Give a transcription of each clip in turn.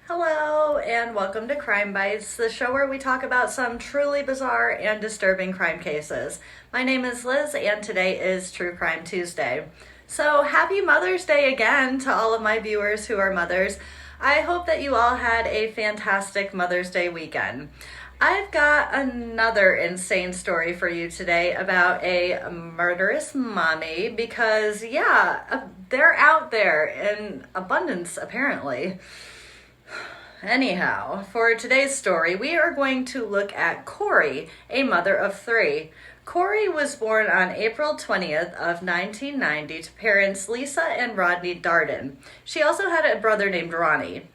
Hello, and welcome to Crime Bytes, the show where we talk about some truly bizarre and disturbing crime cases. My name is Liz, and today is True Crime Tuesday. So, happy Mother's Day again to all of my viewers who are mothers. I hope that you all had a fantastic Mother's Day weekend. I've got another insane story for you today about a murderous mommy because, they're out there in abundance, apparently. Anyhow, for today's story, we are going to look at Kouri, a mother of three. Kouri was born on April 20th of 1990 to parents Lisa and Rodney Darden. She also had a brother named Ronnie.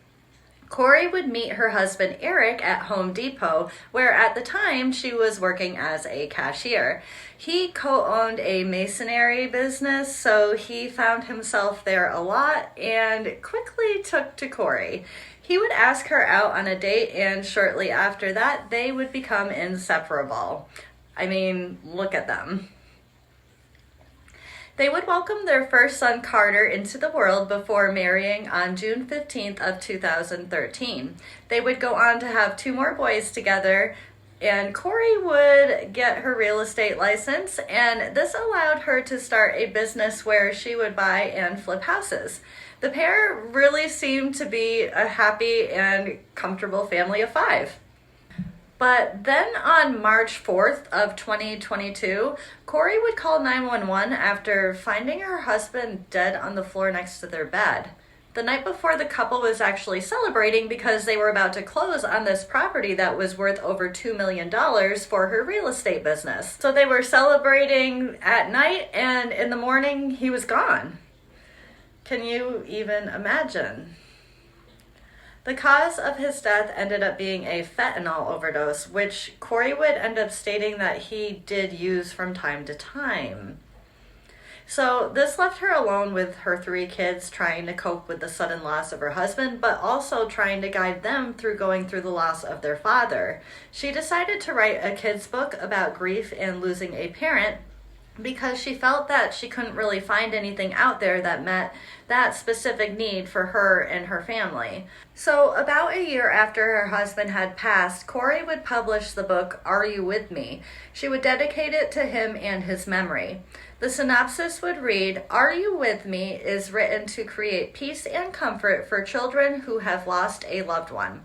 Kouri would meet her husband Eric at Home Depot, where at the time she was working as a cashier. He co-owned a masonry business, so he found himself there a lot and quickly took to Kouri. He would ask her out on a date, and shortly after that, they would become inseparable. I mean, look at them. They would welcome their first son Carter into the world before marrying on June 15th of 2013. They would go on to have two more boys together, and Kouri would get her real estate license, and this allowed her to start a business where she would buy and flip houses. The pair really seemed to be a happy and comfortable family of five. But then on March 4th of 2022, Kouri would call 911 after finding her husband dead on the floor next to their bed. The night before, the couple was actually celebrating because they were about to close on this property that was worth over $2 million for her real estate business. So they were celebrating at night, and in the morning, he was gone. Can you even imagine? The cause of his death ended up being a fentanyl overdose, which Kouri would end up stating that he did use from time to time. So this left her alone with her three kids, trying to cope with the sudden loss of her husband, but also trying to guide them through going through the loss of their father. She decided to write a kid's book about grief and losing a parent, because she felt that she couldn't really find anything out there that met that specific need for her and her family. So about a year after her husband had passed, Kouri would publish the book, Are You With Me? She would dedicate it to him and his memory. The synopsis would read, Are You With Me is written to create peace and comfort for children who have lost a loved one.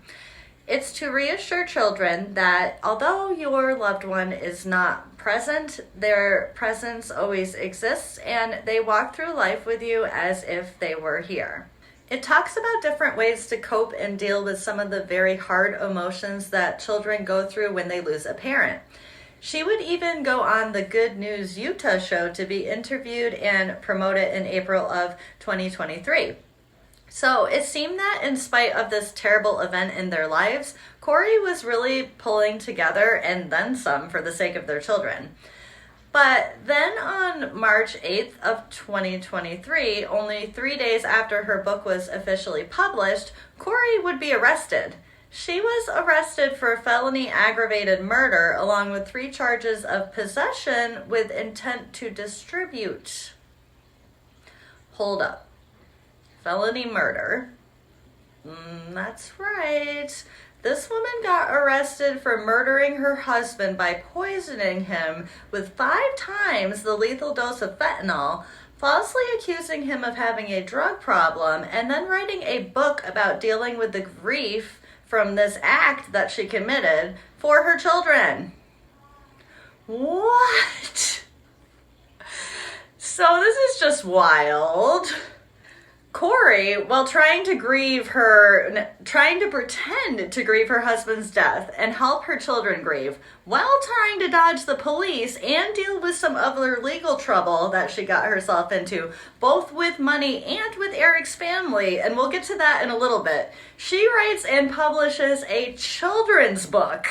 It's to reassure children that although your loved one is not present, their presence always exists, and they walk through life with you as if they were here. It talks about different ways to cope and deal with some of the very hard emotions that children go through when they lose a parent. She would even go on the Good News Utah show to be interviewed and promoted in April of 2023. So it seemed that in spite of this terrible event in their lives, Kouri was really pulling together and then some for the sake of their children. But then on March 8th of 2023, only 3 days after her book was officially published, Kouri would be arrested. She was arrested for felony aggravated murder along with 3 charges of possession with intent to distribute. Hold up. Felony murder. That's right. This woman got arrested for murdering her husband by poisoning him with 5 times the lethal dose of fentanyl, falsely accusing him of having a drug problem, and then writing a book about dealing with the grief from this act that she committed for her children. What? So this is just wild. Kouri, while trying to pretend to grieve her husband's death and help her children grieve, while trying to dodge the police and deal with some other legal trouble that she got herself into, both with money and with Eric's family, and we'll get to that in a little bit, she writes and publishes a children's book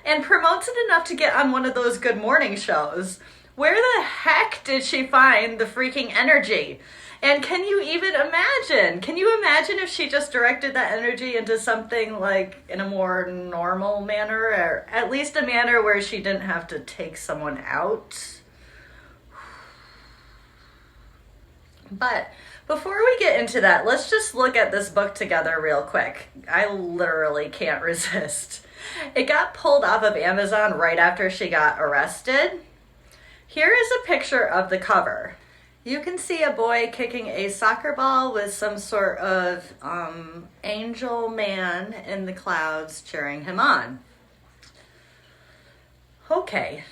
and promotes it enough to get on one of those Good Morning shows. Where the heck did she find the freaking energy? And can you even imagine? Can you imagine if she just directed that energy into something like in a more normal manner, or at least a manner where she didn't have to take someone out? But before we get into that, let's just look at this book together real quick. I literally can't resist. It got pulled off of Amazon right after she got arrested. Here is a picture of the cover. You can see a boy kicking a soccer ball with some sort of angel man in the clouds cheering him on. Okay.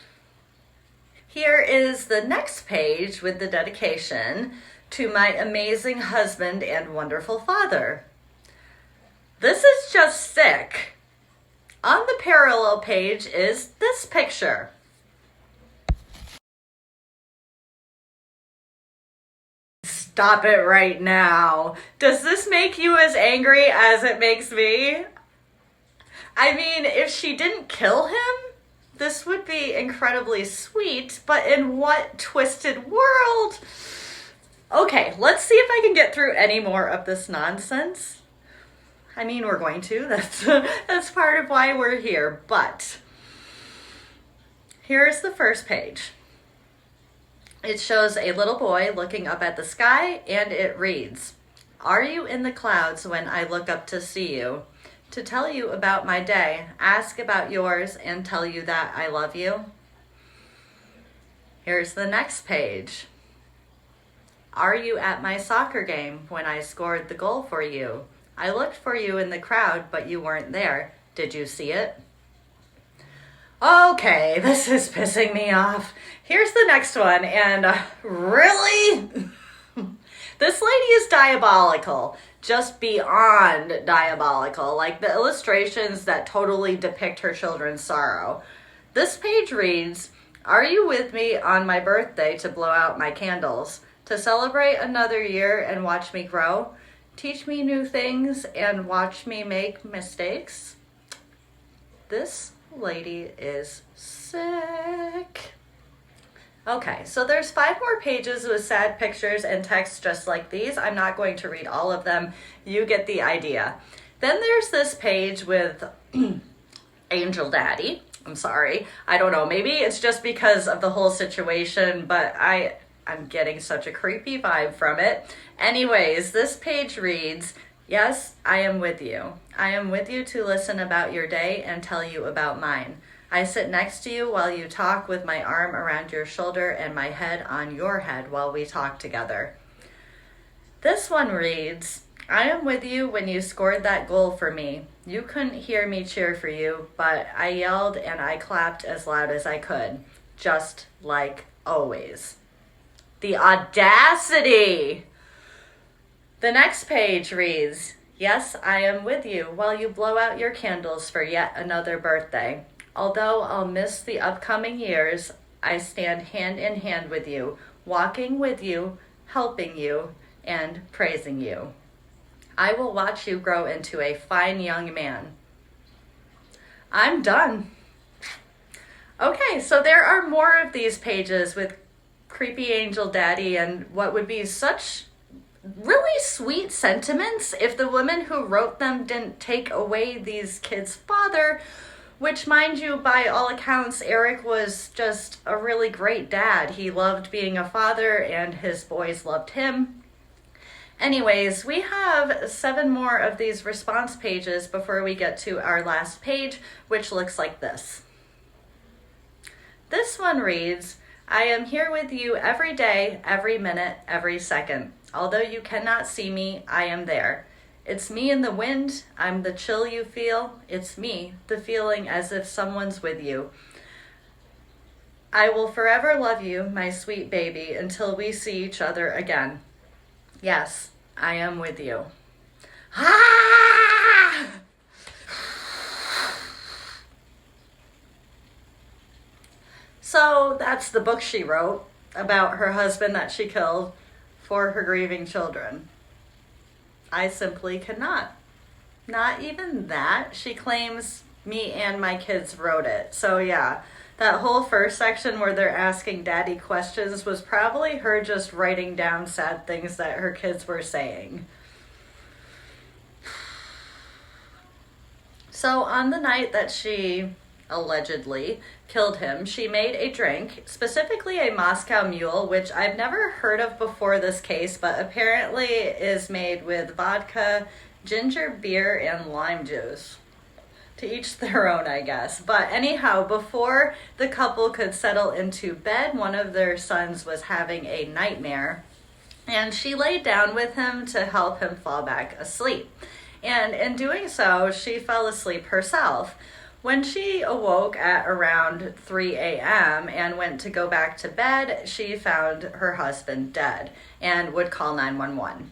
Here is the next page with the dedication to my amazing husband and wonderful father. This is just sick. On the parallel page is this picture. Stop it right now. Does this make you as angry as it makes me? I mean, if she didn't kill him, this would be incredibly sweet, but in what twisted world? Okay, let's see if I can get through any more of this nonsense. I mean, we're going to. That's part of why we're here, but here's the first page. It shows a little boy looking up at the sky, and it reads, "Are you in the clouds when I look up to see you? To tell you about my day, ask about yours, and tell you that I love you?" Here's the next page. "Are you at my soccer game when I scored the goal for you? I looked for you in the crowd, but you weren't there. Did you see it?" Okay, this is pissing me off. Here's the next one, and really? This lady is diabolical, just beyond diabolical, like the illustrations that totally depict her children's sorrow. This page reads, "Are you with me on my birthday to blow out my candles, to celebrate another year and watch me grow, teach me new things and watch me make mistakes?" This lady is sick. Okay, so there's 5 more pages with sad pictures and text just like these. I'm not going to read all of them. You get the idea. Then there's this page with Angel Daddy. I'm sorry. I don't know. Maybe it's just because of the whole situation, but I'm getting such a creepy vibe from it. Anyways, this page reads, "Yes, I am with you. I am with you to listen about your day and tell you about mine. I sit next to you while you talk with my arm around your shoulder and my head on your head while we talk together." This one reads, "I am with you when you scored that goal for me. You couldn't hear me cheer for you, but I yelled and I clapped as loud as I could, just like always." The audacity! The next page reads, "Yes, I am with you while you blow out your candles for yet another birthday. Although I'll miss the upcoming years, I stand hand in hand with you, walking with you, helping you, and praising you. I will watch you grow into a fine young man." I'm done. Okay, so there are more of these pages with creepy Angel Daddy and what would be such really sweet sentiments if the women who wrote them didn't take away these kids' father, which, mind you, by all accounts, Eric was just a really great dad. He loved being a father and his boys loved him. Anyways, we have 7 more of these response pages before we get to our last page, which looks like this. This one reads, "I am here with you every day, every minute, every second. Although you cannot see me, I am there. It's me in the wind, I'm the chill you feel. It's me, the feeling as if someone's with you. I will forever love you, my sweet baby, until we see each other again. Yes, I am with you." Ah! So that's the book she wrote about her husband that she killed for her grieving children. I simply cannot. Not even that. She claims me and my kids wrote it. So yeah, that whole first section where they're asking daddy questions was probably her just writing down sad things that her kids were saying. So on the night that she allegedly killed him, she made a drink, specifically a Moscow Mule, which I've never heard of before this case, but apparently is made with vodka, ginger beer, and lime juice. To each their own, I guess. But anyhow, before the couple could settle into bed, one of their sons was having a nightmare, and she laid down with him to help him fall back asleep. And in doing so, she fell asleep herself. When she awoke at around 3 a.m. and went to go back to bed, she found her husband dead and would call 911.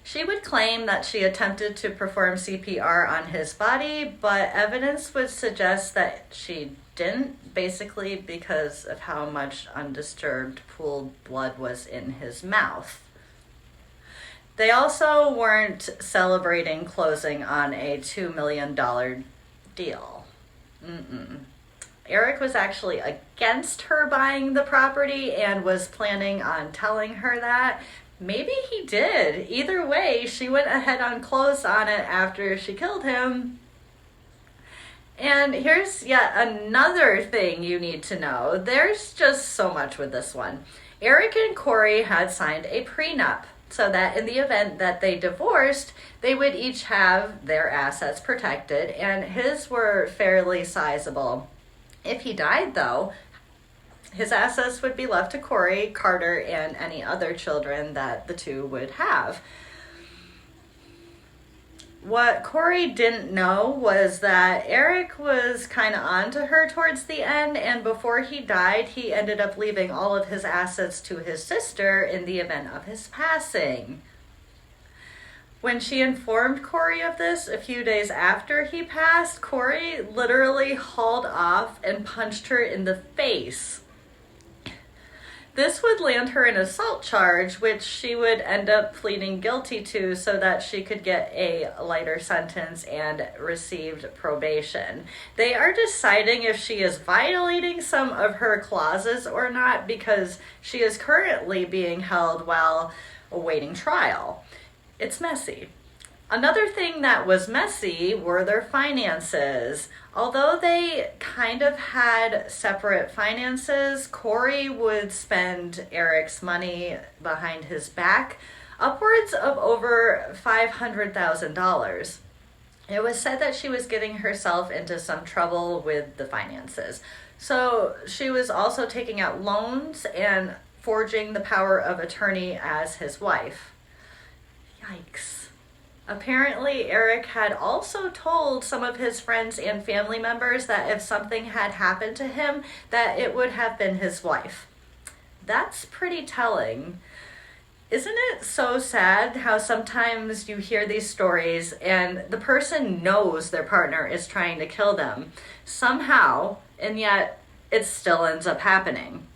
She would claim that she attempted to perform CPR on his body, but evidence would suggest that she didn't, basically because of how much undisturbed pooled blood was in his mouth. They also weren't celebrating closing on a $2 million deal. Eric was actually against her buying the property and was planning on telling her that. Maybe he did. Either way, she went ahead and closed on it after she killed him. And here's yet another thing you need to know. There's just so much with this one. Eric and Kouri had signed a prenup so that in the event that they divorced, they would each have their assets protected, and his were fairly sizable. If he died, though, his assets would be left to Kouri, Carter, and any other children that the two would have. What Kouri didn't know was that Eric was kind of on to her towards the end, and before he died, he ended up leaving all of his assets to his sister in the event of his passing. When she informed Kouri of this a few days after he passed, Kouri literally hauled off and punched her in the face. This would land her an assault charge, which she would end up pleading guilty to so that she could get a lighter sentence and received probation. They are deciding if she is violating some of her clauses or not because she is currently being held while awaiting trial. It's messy. Another thing that was messy were their finances. Although they kind of had separate finances, Kouri would spend Eric's money behind his back, upwards of over $500,000. It was said that she was getting herself into some trouble with the finances. So she was also taking out loans and forging the power of attorney as his wife. Yikes. Apparently, Eric had also told some of his friends and family members that if something had happened to him, that it would have been his wife. That's pretty telling. Isn't it so sad how sometimes you hear these stories and the person knows their partner is trying to kill them somehow, and yet it still ends up happening?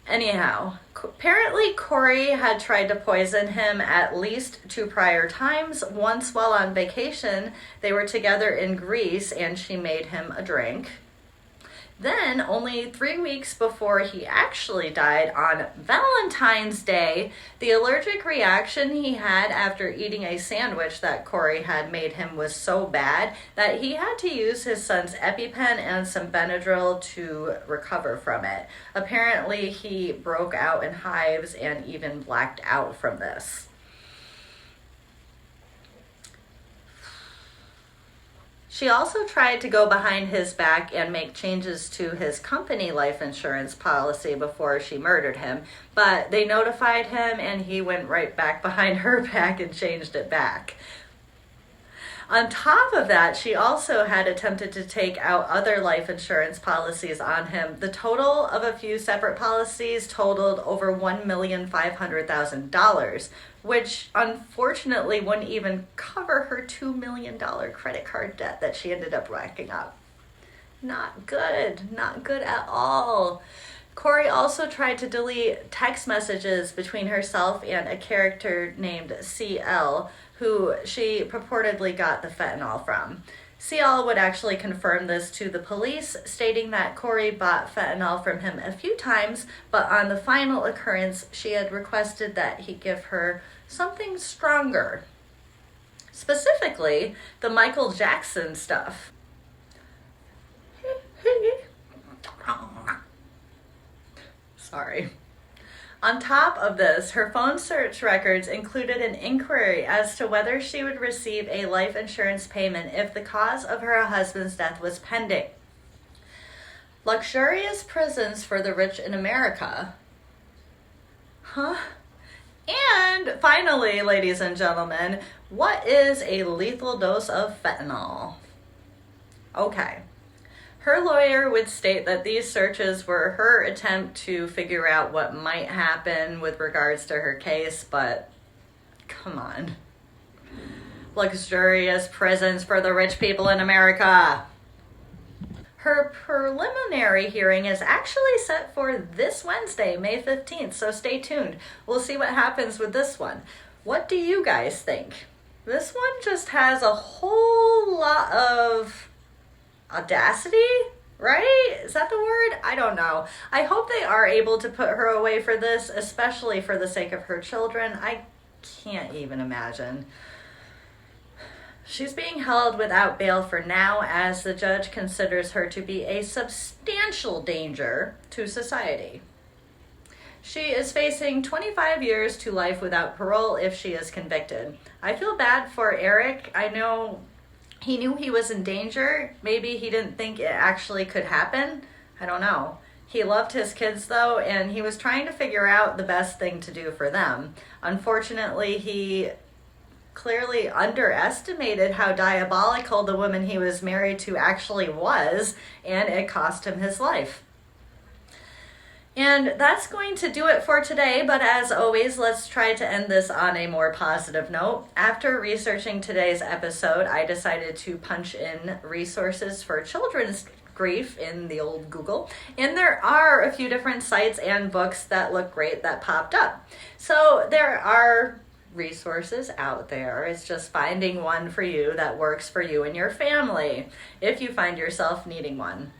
Anyhow, apparently Kouri had tried to poison him at least 2 prior times. Once while on vacation, they were together in Greece and she made him a drink. Then, only 3 weeks before he actually died on Valentine's Day, the allergic reaction he had after eating a sandwich that Kouri had made him was so bad that he had to use his son's EpiPen and some Benadryl to recover from it. Apparently, he broke out in hives and even blacked out from this. She also tried to go behind his back and make changes to his company life insurance policy before she murdered him, but they notified him and he went right back behind her back and changed it back. On top of that, she also had attempted to take out other life insurance policies on him. The total of a few separate policies totaled over $1,500,000, which unfortunately wouldn't even cover her $2 million credit card debt that she ended up racking up. Not good. Not good at all. Kouri also tried to delete text messages between herself and a character named CL, who she purportedly got the fentanyl from. CL would actually confirm this to the police, stating that Kouri bought fentanyl from him a few times, but on the final occurrence, she had requested that he give her something stronger. Specifically, the Michael Jackson stuff. Sorry. On top of this, her phone search records included an inquiry as to whether she would receive a life insurance payment if the cause of her husband's death was pending. Luxurious prisons for the rich in America. Huh? And finally, ladies and gentlemen, what is a lethal dose of fentanyl? Okay. Her lawyer would state that these searches were her attempt to figure out what might happen with regards to her case, but come on. Luxurious prisons for the rich people in America. Her preliminary hearing is actually set for this Wednesday, May 15th, so stay tuned. We'll see what happens with this one. What do you guys think? This one just has a whole lot of audacity, right? Is that the word? I don't know. I hope they are able to put her away for this, especially for the sake of her children. I can't even imagine. She's being held without bail for now as the judge considers her to be a substantial danger to society. She is facing 25 years to life without parole if she is convicted. I feel bad for Eric. I know he knew he was in danger. Maybe he didn't think it actually could happen. I don't know. He loved his kids though, and he was trying to figure out the best thing to do for them. Unfortunately, he clearly underestimated how diabolical the woman he was married to actually was, and it cost him his life. And that's going to do it for today, but as always, let's try to end this on a more positive note. After researching today's episode, I decided to punch in resources for children's grief in the old Google, and there are a few different sites and books that look great that popped up. So there are resources out there. It's just finding one for you that works for you and your family, if you find yourself needing one,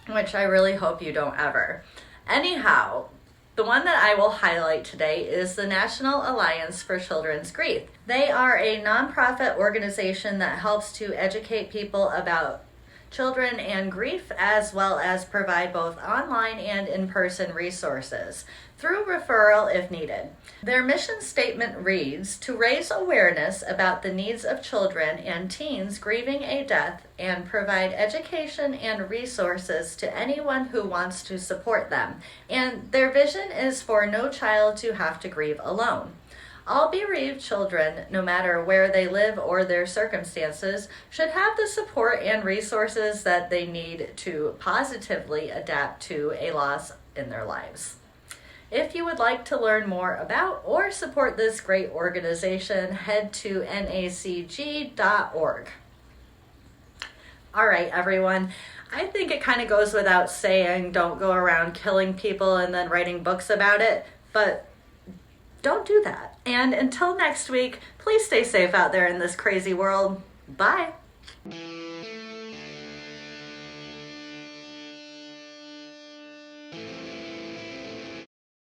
which I really hope you don't ever. Anyhow, the one that I will highlight today is the National Alliance for Children's Grief. They are a nonprofit organization that helps to educate people about children and grief, as well as provide both online and in-person resources through referral if needed. Their mission statement reads, to raise awareness about the needs of children and teens grieving a death and provide education and resources to anyone who wants to support them. And their vision is for no child to have to grieve alone. All bereaved children, no matter where they live or their circumstances, should have the support and resources that they need to positively adapt to a loss in their lives. If you would like to learn more about or support this great organization, head to nacg.org. All right, everyone. I think it kind of goes without saying, don't go around killing people and then writing books about it, but don't do that. And until next week, please stay safe out there in this crazy world. Bye.